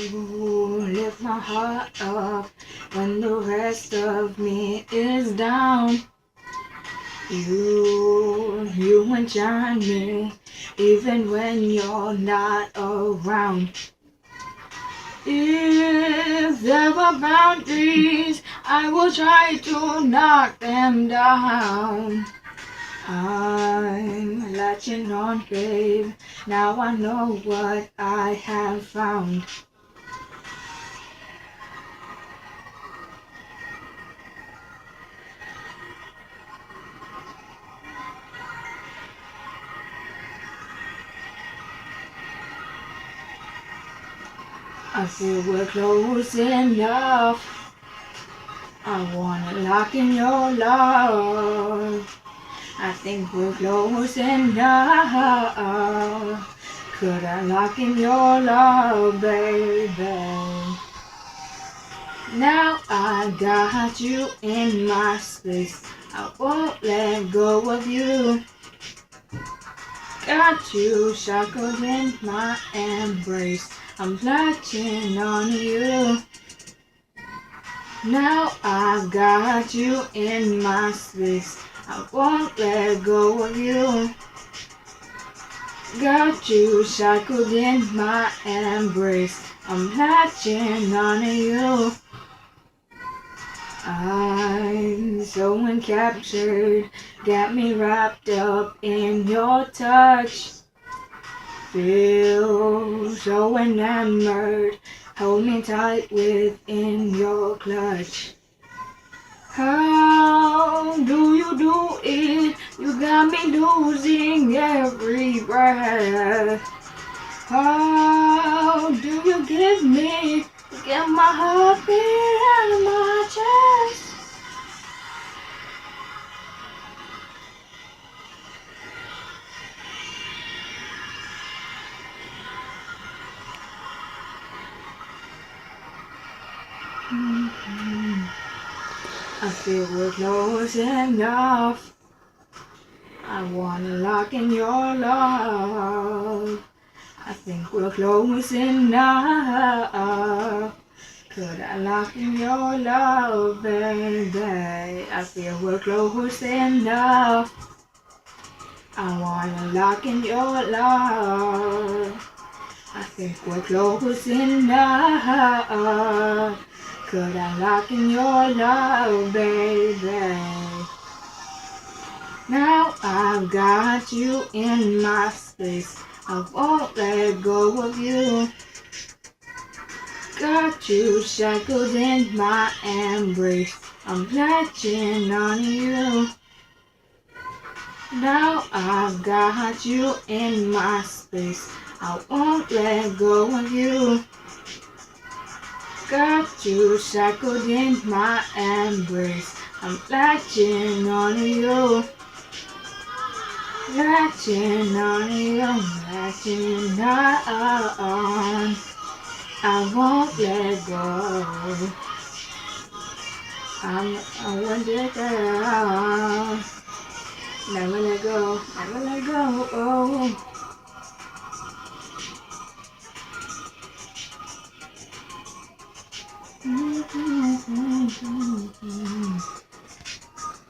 lift my heart up when the rest of me is down. You enchant me even when you're not around. If there were boundaries, I will try to knock them down. I'm latching on, babe. Now I know what I have found. I feel we're close enough. I wanna lock in your love. I think we're close enough. Could I lock in your love, baby? Now I got you in my space. I won't let go of you. Got you shackled in my embrace. I'm latching on you. Now I've got you in my space. I won't let go of you. Got you shackled in my embrace. I'm latching on you. I'm so encaptured, got me wrapped up in your touch. Feel so enamored, hold me tight within your clutch. How do you do it? You got me losing every breath. How do you give me to get my heartbeat out of my chest? I feel we're close enough. I wanna lock in your love. I think we're close enough. Could I lock in your love, baby? I feel we're close enough. I wanna lock in your love. I think we're close enough. Could I lock in your love, baby? Now I've got you in my space. I won't let go of you. Got you shackled in my embrace. I'm latching on you. Now I've got you in my space. I won't let go of you. Got you shackled in my embrace. I'm latching on you. Latching on you, latching on. I won't let go. I won't let go. Never let go, never let go. Oh.